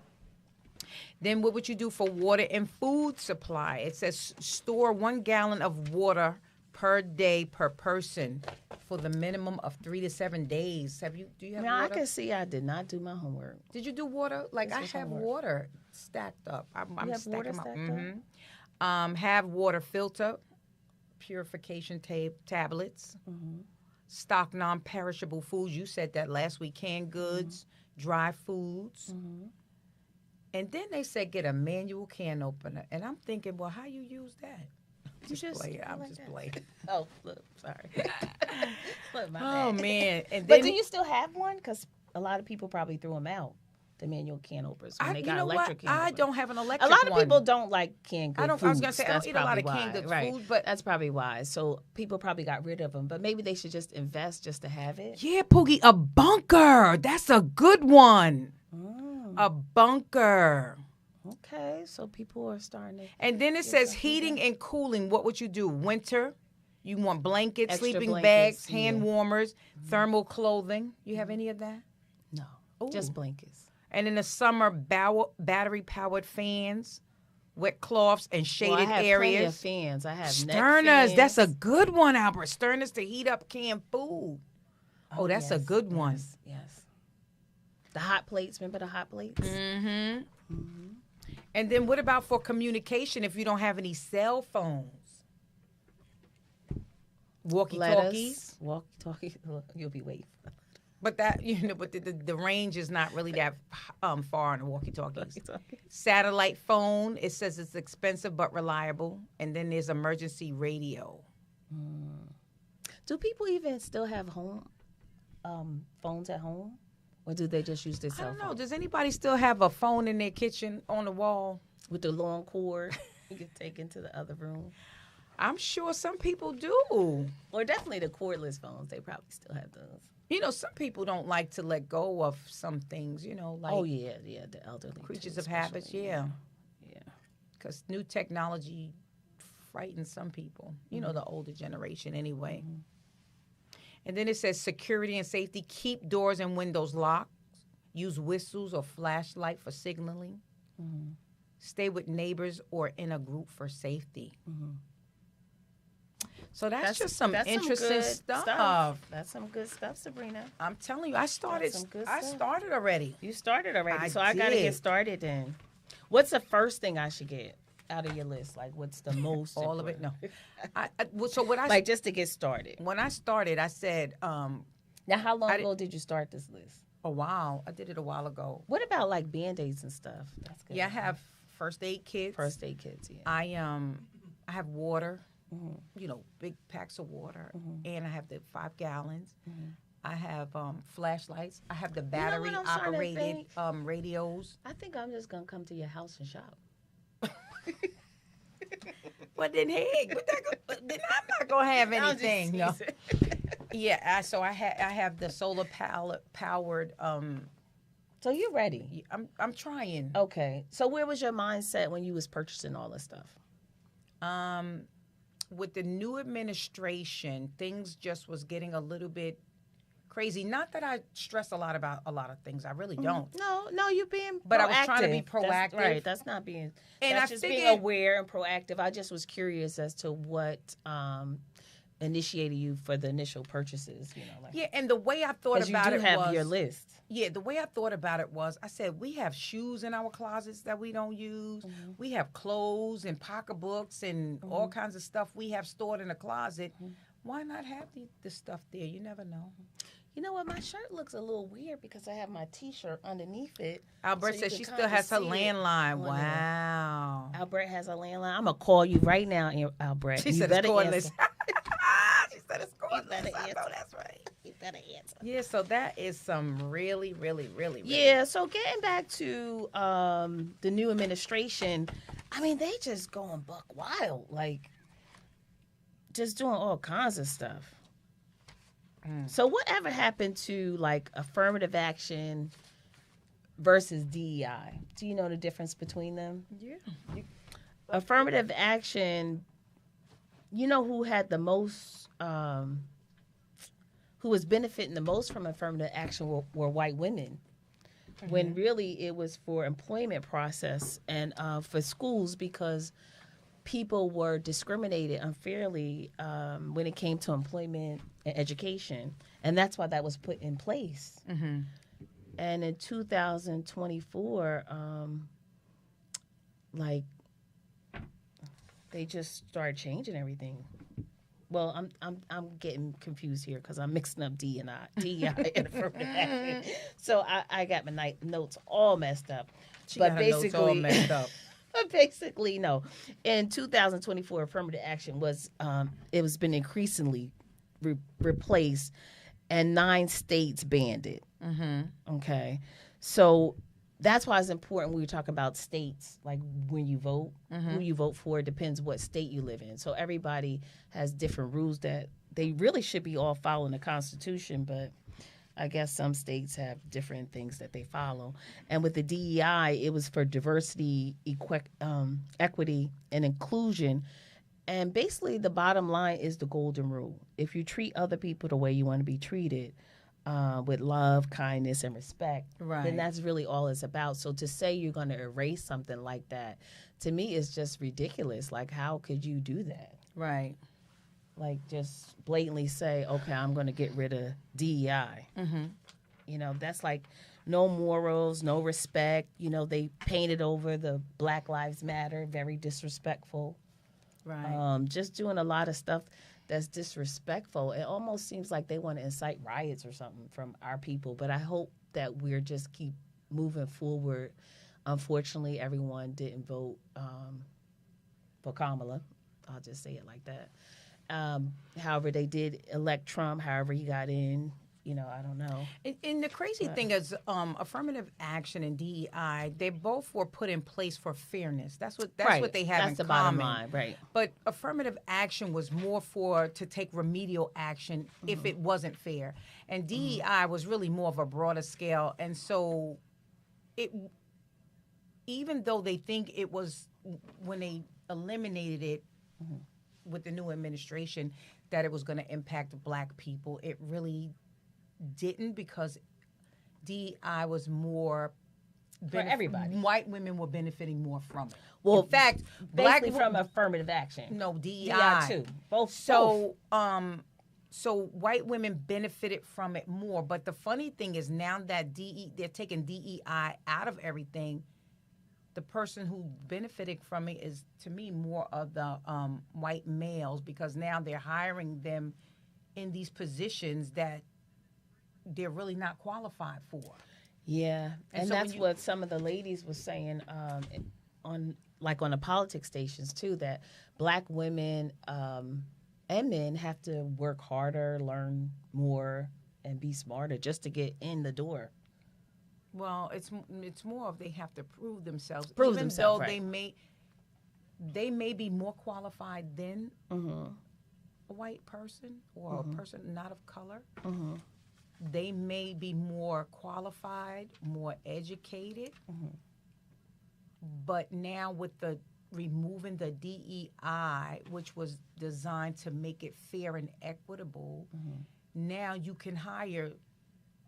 Then what would you do for water and food supply? It says store 1 gallon of water per day per person for the minimum of 3 to 7 days. Do you have Now, I water? can see I did not do my homework. Did you do water? Like This I was have homework. water stacked up. I'm You have stacking water them up. stacked up? Mhm. Have water filter, purification tablets. Stock non-perishable foods. You said that last week. Canned goods, dry foods. And then they said get a manual can opener. And I'm thinking, well, how you use that? just playing. go I'm like just that. playing. Oh, look, sorry. Look, my Oh, bad. man. And But then do you still have one? Because a lot of people probably threw them out, the manual can openers, when they got electric can I openers. don't have an A electric lot of one. people don't like canned good I was going to foods. say, I don't That's eat a lot of probably canned why. good Right. food, but That's probably why. So people probably got rid of them. But maybe they should just invest just to have it. yeah, Poogie, a bunker. That's a good one. A bunker. Okay, so people are starting to... And then it says heating and cooling. What would you do? Winter, you want blankets, Extra sleeping blankets, bags, hand yeah. warmers, thermal clothing. You have any of that? No, Ooh. just blankets. And in the summer, battery-powered fans, wet cloths, and shaded Well, I have plenty of areas. fans. I have neck Sterners, that's a fans. good one, Albert. Sterners to heat up canned food. Oh, that's a yes, good one. Yes, yes. The hot plates. Remember the hot plates? Mm-hmm. And then what about for communication if you don't have any cell phones? Walkie-talkies. Walkie-talkie. You'll be waiting. But that, but the range is not really that far on the walkie-talkies. Walkie-talkie. Satellite phone, it says it's expensive but reliable. And then there's emergency radio. Do people even still have home phones at home? Or do they just use their I cell don't know. phone? Does anybody still have a phone in their kitchen on the wall? With the long cord you can take into the other room? I'm sure some people do. Or definitely the cordless phones. They probably still have those. Some people don't like to let go of some things, like Oh, yeah, the elderly. creatures too, of habits, especially. yeah. Yeah. Because new technology frightens some people, the older generation anyway. And then it says security and safety. Keep doors and windows locked. Use whistles or flashlight for signaling. Stay with neighbors or in a group for safety. So that's just some interesting stuff. That's some good stuff, Sabrina. I'm telling you, I started already. You started already, so I did. gotta get started then. What's the first thing I should get out of your list? Like, what's the most? All of it? important? No. So what I Like, just to get started. when I started, I said, Now, how long ago did you start this list? a while. I did it a while ago. What about like Band-Aids and stuff? That's good. Yeah, I have first aid kits. First aid kits. Yeah. I have water. Mm-hmm. Big packs of water, and I have the 5 gallons. I have flashlights. I have the battery what I'm starting to operated think? radios. I think I'm just gonna come to your house and shop. But then, hey, then I'm not gonna have anything. No. Yeah. So I have the solar powered. So you're ready. I'm trying. Okay. So where was your mindset when you was purchasing all this stuff? With the new administration, things just was getting a little bit crazy. Not that I stress a lot about a lot of things. I really don't. No, you're being But proactive. I was trying to be proactive. That's right. That's not being. And that's I just being figured- aware and proactive. I just was curious as to what initiated you for the initial purchases. Yeah, and the way I thought because you about do it have was your list. Yeah, the way I thought about it was, I said, we have shoes in our closets that we don't use. We have clothes and pocketbooks and all kinds of stuff we have stored in the closet. Why not have the stuff there? You never know. You know what? My shirt looks a little weird because I have my T-shirt underneath it. Albert So you says can she still kinda has her see it landline. on there. Wow. Albert has a landline. I'm gonna call you right now, Albert. She You said it's better cordless. answer. She said it's cordless. better I know answer. that's right. You better answer. Yeah, so that is some really, really, really, really. Yeah, so getting back to the new administration, I mean, they just going buck wild, like just doing all kinds of stuff. So whatever happened to like affirmative action versus DEI? Do you know the difference between them? Yeah. Affirmative action, you know who had the most, who was benefiting the most from affirmative action were white women. When really it was for employment process and for schools because people were discriminated unfairly when it came to employment and education. And that's why that was put in place. And in 2024, like, they just started changing everything. Well, I'm getting confused here because I'm mixing up DEI and affirmative action. So I got my notes all messed up. She got her notes all messed up. Basically, no. In 2024, affirmative action was it was been increasingly replaced, and 9 states banned it. Okay, so that's why it's important when we talk about states, like when you vote, who you vote for depends what state you live in. So everybody has different rules that they really should be all following the Constitution, but I guess some states have different things that they follow. And with the DEI, it was for diversity, equity, and inclusion. And basically, the bottom line is the golden rule. If you treat other people the way you want to be treated, with love, kindness, and respect, then that's really all it's about. So to say you're going to erase something like that, to me, is just ridiculous. Like, how could you do that? Right. Like, just blatantly say, okay, I'm going to get rid of DEI. You know, that's like no morals, no respect. You know, they painted over the Black Lives Matter, very disrespectful. Right. Just doing a lot of stuff that's disrespectful. It almost seems like they want to incite riots or something from our people. But I hope that we're just keep moving forward. Unfortunately, everyone didn't vote for Kamala. I'll just say it like that. However, they did elect Trump. However, he got in. You know, I don't know. And the crazy thing is, affirmative action and DEI, they both were put in place for fairness. That's what they have in That's the common. bottom line, right? But affirmative action was more to take remedial action if it wasn't fair, and DEI was really more of a broader scale. And so, even though they think it was when they eliminated it with the new administration that it was going to impact Black people, it really didn't, because DEI was more everybody. White women were benefiting more from it. Well, in fact, black basically from affirmative action. no DEI. DI too. Both. So, so white women benefited from it more. But the funny thing is now that they're taking DEI out of everything, the person who benefited from it is, to me, more of the white males, because now they're hiring them in these positions that they're really not qualified for. Yeah, and so that's what some of the ladies was saying on the politics stations too, that black women and men have to work harder, learn more, and be smarter just to get in the door. Well, it's more of they have to prove themselves. Prove even themselves, though right. they may be more qualified than Mm-hmm. a white person or a person not of color. Mm-hmm. They may be more qualified, more educated. Mm-hmm. But now with the removing the DEI, which was designed to make it fair and equitable, now you can hire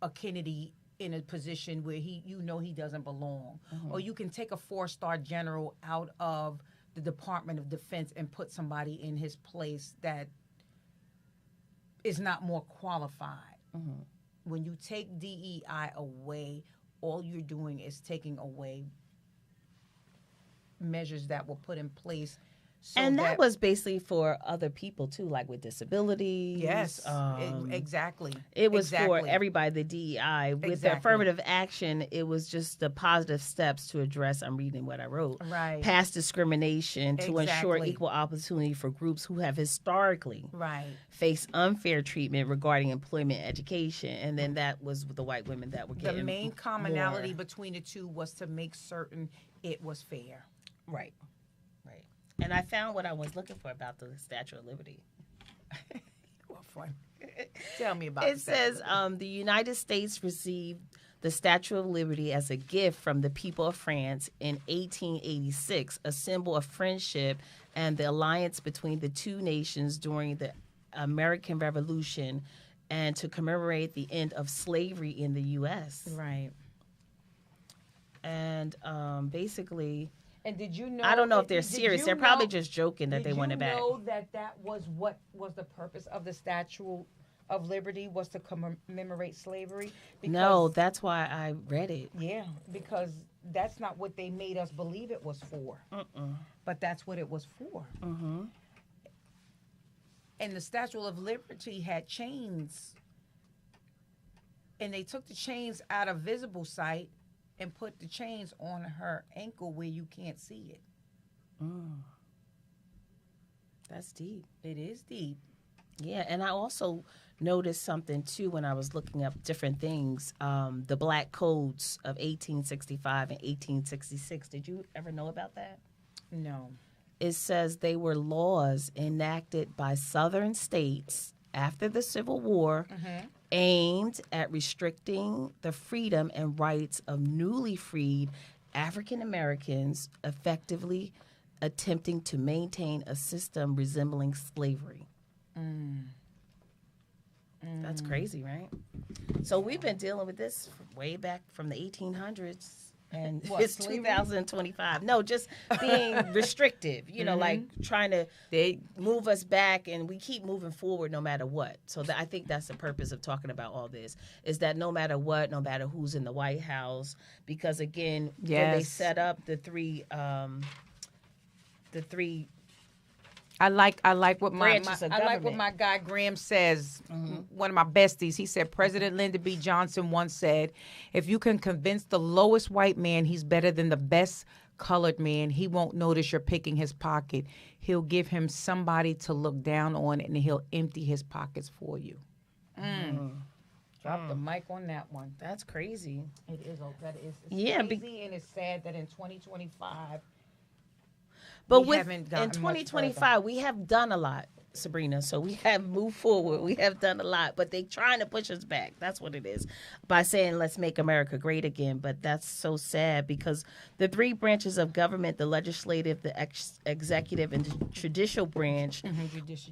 a Kennedy in a position where he doesn't belong. Or you can take a 4-star general out of the Department of Defense and put somebody in his place that is not more qualified. When you take DEI away, all you're doing is taking away measures that were put in place. So And that was basically for other people too, like with disabilities. Yes, exactly. It was exactly. for everybody, the DEI. With the affirmative action, it was just the positive steps to address, I'm reading what I wrote, Right. past discrimination to ensure Exactly. equal opportunity for groups who have historically Right. faced unfair treatment regarding employment and education. And then that was with the white women that were The getting main commonality more. between the two was to make certain it was fair. Right. Right. And I found what I was looking for about the Statue of Liberty. Well, fun. Tell me about It the Statue of says Liberty. the United States received the Statue of Liberty as a gift from the people of France in 1886, a symbol of friendship and the alliance between the two nations during the American Revolution, and to commemorate the end of slavery in the U.S. Right. And basically, And did you know? I don't know if they're did serious. you They're probably know- just joking that they want it back. Did you know that was what was the purpose of the Statue of Liberty, was to commemorate slavery? No, that's why I read it. Yeah, because that's not what they made us believe it was for. But that's what it was for. Mm-hmm. And the Statue of Liberty had chains. And they took the chains out of visible sight and put the chains on her ankle where you can't see it. That's deep. It is deep. Yeah, and I also noticed something too when I was looking up different things. The black codes of 1865 and 1866. Did you ever know about that? No. It says they were laws enacted by Southern states after the Civil War, aimed at restricting the freedom and rights of newly freed African Americans, effectively attempting to maintain a system resembling slavery. That's crazy, right? So we've been dealing with this way back from the 1800s. And What, it's slavery? 2025. No, just being restrictive, like trying to move us back, and we keep moving forward no matter what. So I think that's the purpose of talking about all this, is that no matter what, no matter who's in the White House, because again, when they Yes. set up the three I like what my branches of I like what government. my guy Graham says. One of my besties. He said President Lyndon B. Johnson once said, "If you can convince the lowest white man he's better than the best colored man, he won't notice you're picking his pocket. He'll give him somebody to look down on, and he'll empty his pockets for you." Drop the mic on that one. That's crazy. It is. That is. It's Yeah, crazy, and it's sad that in 2025. But we with haven't in gotten much 2025, we have done a lot Sabrina. So we have moved forward. We have done a lot, but they trying to push us back. That's what it is by saying let's make America great again. But that's so sad because the three branches of government, the legislative, the executive, and the judicial branch,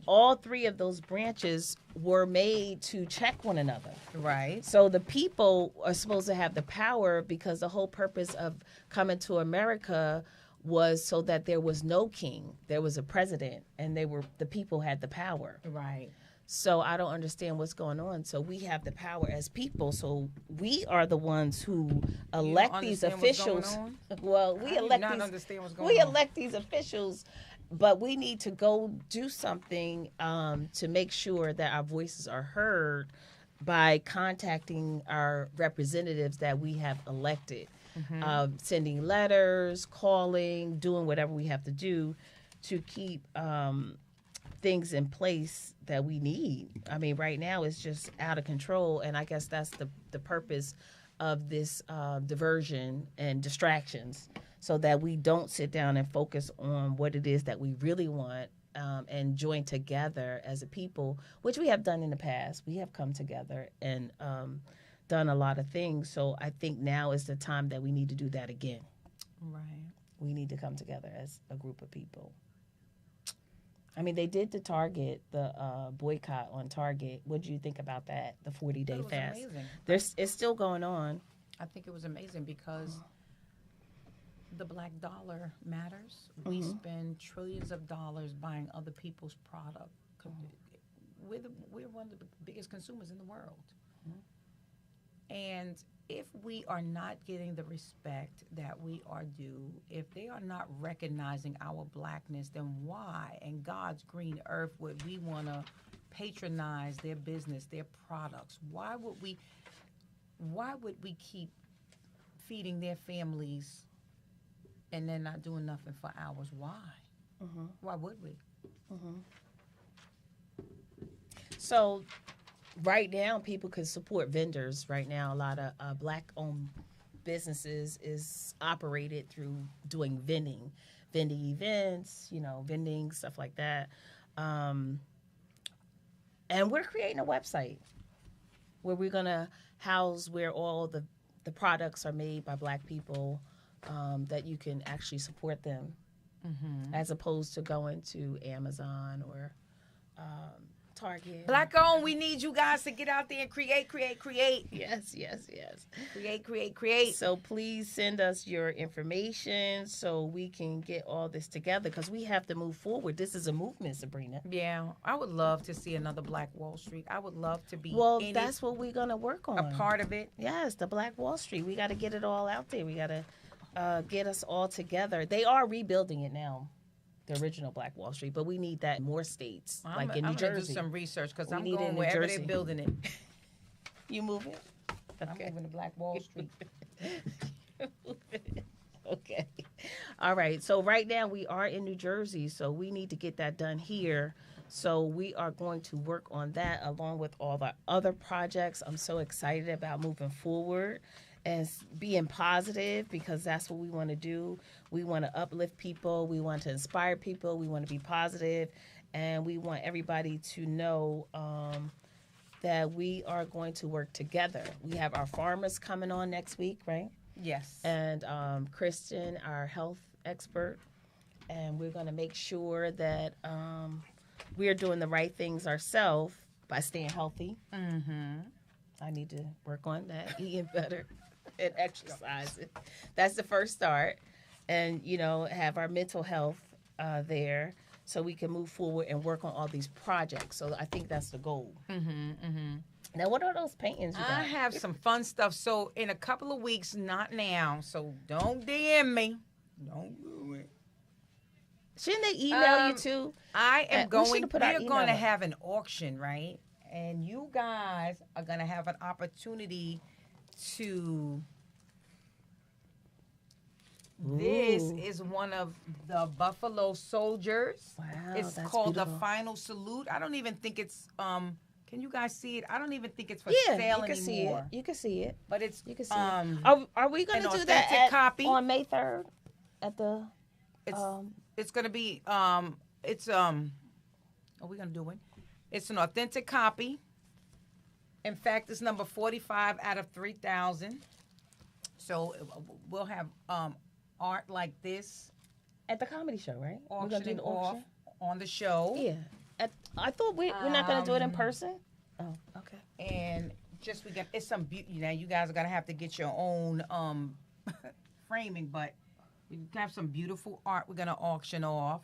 all three of those branches were made to check one another. Right. So the people are supposed to have the power because the whole purpose of coming to America was so that there was no king, there was a president, and the people had the power. Right. So I don't understand what's going on. So we have the power as people. So we are the ones who elect these officials. Well, we elect these officials, but we need to go do something to make sure that our voices are heard by contacting our representatives that we have elected. Sending letters, calling, doing whatever we have to do to keep things in place that we need. I mean, right now it's just out of control, and I guess that's the purpose of this diversion and distractions, so that we don't sit down and focus on what it is that we really want and join together as a people, which we have done in the past. We have come together and done a lot of things. So I think now is the time that we need to do that again. Right. We need to come together as a group of people. I mean, they did the boycott on Target. What do you think about that? The 40-day fast. Amazing. It's still going on. I think it was amazing because the black dollar matters. We spend trillions of dollars buying other people's product. We're one of the biggest consumers in the world. And if we are not getting the respect that we are due, if they are not recognizing our blackness, then why, in God's green earth, would we want to patronize their business, their products? Why would we keep feeding their families and then not doing nothing for ours? Why? Why would we? So right now, people can support vendors. Right now, a lot of black-owned businesses is operated through doing vending events, vending, stuff like that. And we're creating a website where we're going to house where all the products are made by black people, that you can actually support them, as opposed to going to Amazon or Target. Black owned, we need you guys to get out there and create. Yes. Create. So please send us your information so we can get all this together, because we have to move forward. This is a movement, Sabrina. Yeah, I would love to see another Black Wall Street. I would love to be that's what we're going to work on. A part of it. Yes, the Black Wall Street. We got to get it all out there. We got to get us all together. They are rebuilding it now, the original Black Wall Street, but we need that in more states, like in New Jersey. I'm going to do some research because I'm need it going in wherever Jersey. they're building it. You moving? Okay. I'm moving to Black Wall Street. Okay. All right. So right now we are in New Jersey, so we need to get that done here. So we are going to work on that along with all the other projects. I'm so excited about moving forward and being positive, because that's what we want to do. We want to uplift people. We want to inspire people. We want to be positive, and we want everybody to know that we are going to work together. We have our farmers coming on next week, right? Yes. And Kristen, our health expert, and we're going to make sure that we are doing the right things ourselves by staying healthy. I need to work on that, eating better and exercising. That's the first start. And, have our mental health there so we can move forward and work on all these projects. So I think that's the goal. Now, what are those paintings you got? I have some fun stuff. So in a couple of weeks, not now, so don't DM me. Don't do it. Shouldn't they email you too? We're going to have an auction, right? And you guys are going to have an opportunity to... Ooh. This is one of the Buffalo Soldiers. Wow, it's that's called beautiful. The Final Salute. I don't even think it's can you guys see it? I don't even think it's for Yeah, sale you can anymore. see it. You can see it. But it's You can see it. Are we going to do that copy on May 3rd at the? It's going to be it's Are we going to do it? It's an authentic copy. In fact, it's number 45 out of 3,000. So we'll have art like this At the comedy show, right? We're gonna do auctioning the off auction. on the show. Yeah. I thought we're not gonna do it in person. Oh, okay. And just we got it's some beauty. Now you guys are gonna have to get your own framing, but we have some beautiful art we're gonna auction off.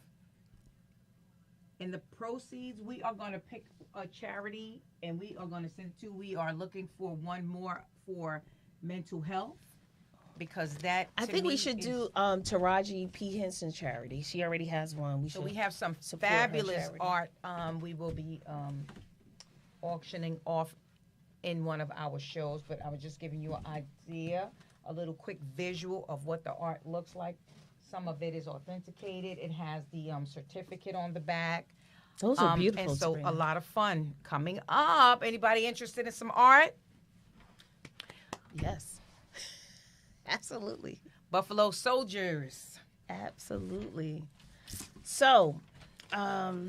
And the proceeds, we are gonna pick a charity, and we are gonna send it to. We are looking for one more for mental health, because that I to think we me should is- do Taraji P. Henson charity. She already has one. So we have some support her fabulous charity. art. We will be auctioning off in one of our shows, but I was just giving you an idea, a little quick visual of what the art looks like. Some of it is authenticated. It has the certificate on the back. Those are beautiful. And so Sabrina. a lot of fun coming up. Anybody interested in some art? Yes. Absolutely. Buffalo Soldiers. Absolutely. So, I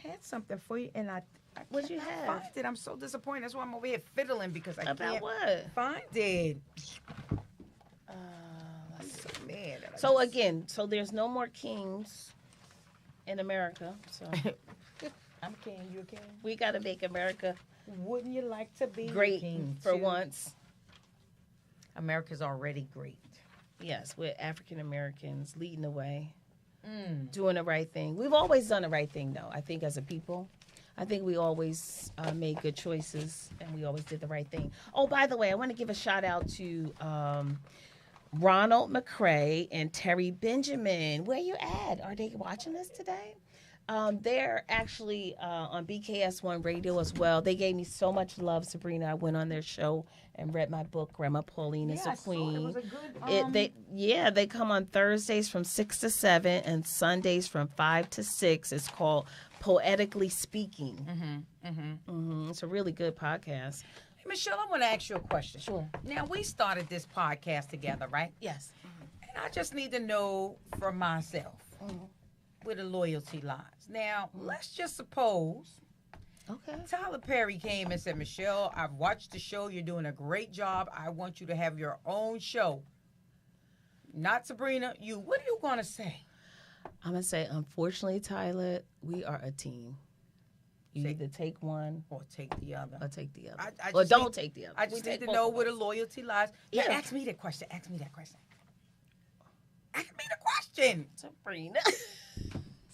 had something for you, and I What'd you cannot have? find it. I'm so disappointed. That's why I'm over here fiddling, because I about can't what? find it. Let's see. So mad that I So just- again, so there's no more kings in America. So I'm a king. You a king? we got to make America Wouldn't you like to be a great king for too? once. America's already great. Yes, with African Americans leading the way, Mm. doing the right thing. We've always done the right thing, though. I think as a people, I think we always made good choices, and we always did the right thing. Oh, by the way, I want to give a shout out to Ronald McCrae and Terry Benjamin. Where you at? Are they watching us today? They're actually on BKS1 Radio as well. They gave me so much love, Sabrina. I went on their show and read my book, Grandma Pauline is Yeah, a I saw it. It Queen. was a good. They come on Thursdays from 6 to 7 and Sundays from 5 to 6. It's called Poetically Speaking. It's a really good podcast. Hey, Michelle, I want to ask you a question. Sure. Now, we started this podcast together, right? Yes. And I just need to know for myself where the loyalty lies. Now, let's just suppose Okay. Tyler Perry came and said, Michelle, I've watched the show. You're doing a great job. I want you to have your own show. Not Sabrina, you. What are you going to say? I'm going to say, unfortunately, Tyler, we are a team. You Say- either take one Or take the other. or take the other. I Or just don't need- take the other. I We just take need to both know of where the us. loyalty lies. Yeah. Yeah, ask me that question. Ask me that question. Ask me the question. Sabrina.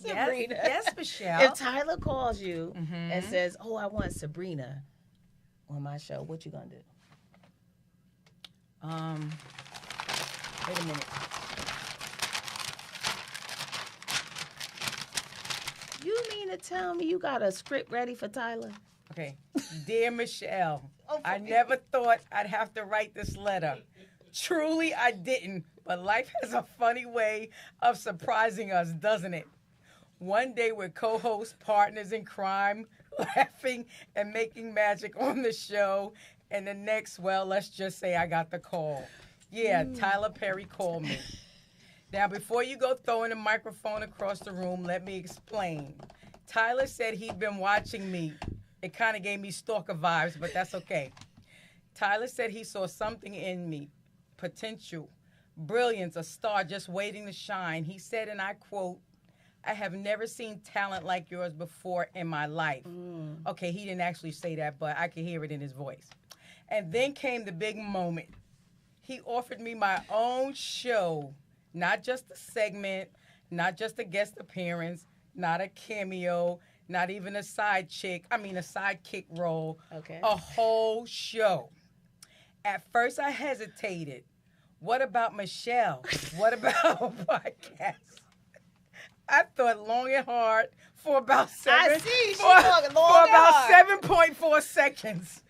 Yes, Sabrina. yes, Michelle. If Tyler calls you Mhm. and says, oh, I want Sabrina on my show, what you going to do? Wait a minute. You mean to tell me you got a script ready for Tyler? Okay. Dear Michelle, Oh, I for- never thought I'd have to write this letter. Truly, I didn't. But life has a funny way of surprising us, doesn't it? One day we're co-host partners in crime, laughing and making magic on the show. And the next, well, let's just say I got the call. Yeah, Tyler Perry called me. Now, before you go throwing the microphone across the room, let me explain. Tyler said he'd been watching me. It kind of gave me stalker vibes, but that's okay. Tyler said he saw something in me, potential, brilliance, a star just waiting to shine. He said, and I quote, I have never seen talent like yours before in my life. Okay, he didn't actually say that, but I could hear it in his voice. And then came the big moment. He offered me my own show, not just a segment, not just a guest appearance, not a cameo, not even a sidekick role. Okay. A whole show. At first I hesitated. What about Michelle? What about podcast? I thought long and hard for about seven. I see. She for, talking long for and about hard. 7.4 seconds.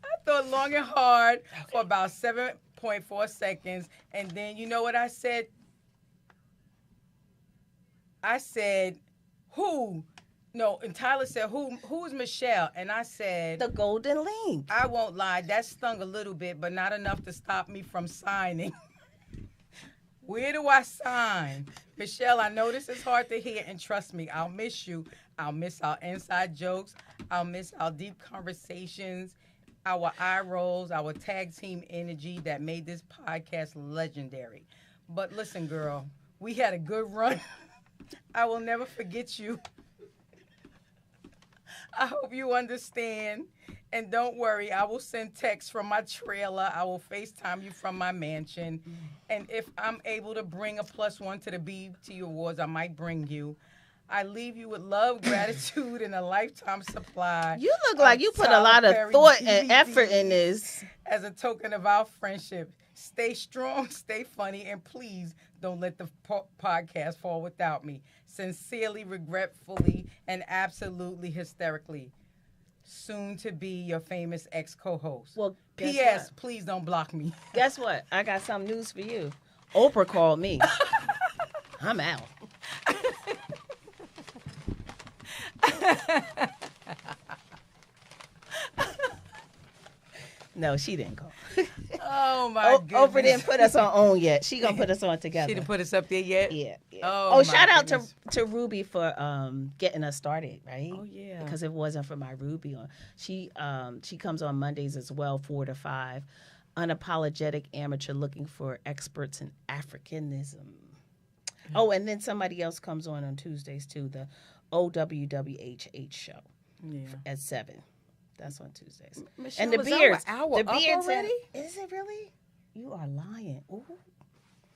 I thought long and hard for about 7.4 seconds, and then you know what I said? I said, "Who?" No, and Tyler said, "Who's Michelle?" And I said, The Golden Link. I won't lie, that stung a little bit, but not enough to stop me from signing. Where do I sign? Michelle, I know this is hard to hear, and trust me, I'll miss you. I'll miss our inside jokes. I'll miss our deep conversations, our eye rolls, our tag team energy that made this podcast legendary. But listen, girl, we had a good run. I will never forget you. I hope you understand. And don't worry, I will send texts from my trailer. I will FaceTime you from my mansion. And if I'm able to bring a +1 to the BET Awards, I might bring you. I leave you with love, gratitude, and a lifetime supply. You look like you put a lot of Tyler Perry thought and DVDs effort in this. as a token of our friendship. Stay strong, stay funny, and please don't let the podcast fall without me. Sincerely, regretfully, and absolutely hysterically. Soon to be your famous ex-co-host. Well, guess P.S. what? Please don't block me. Guess what? I got some news for you. Oprah called me. I'm out. No, she didn't call. Oh, my goodness. Oprah didn't put us on yet. She gonna put us on together. She didn't put us up there yet? Yeah. Oh, my shout out goodness. to Ruby for getting us started, right? Oh, yeah. Because if it wasn't for my Ruby on, she comes on Mondays as well, 4 to 5. Unapologetic amateur looking for experts in Africanism. Oh, and then somebody else comes on Tuesdays too, the OWWHH show at 7. That's on Tuesdays. Michelle, and the is beards, our hour the up beards. already? Is it really? You are lying. Ooh.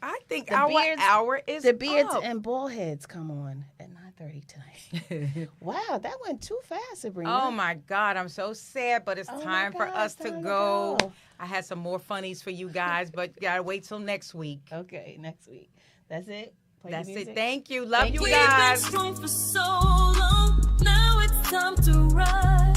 I think The our beards- hour is The beards up. and bald heads come on at 9:30 tonight. Wow, that went too fast, Sabrina. Oh my God, I'm so sad, but it's Oh my time for God, us it's to time to go. go. I had some more funnies for you guys, but you gotta wait till next week. Okay, next week. That's it. Play That's the it. music. Thank you. Love Thank you you. We've been guys. strong for so long. Now it's time to rise.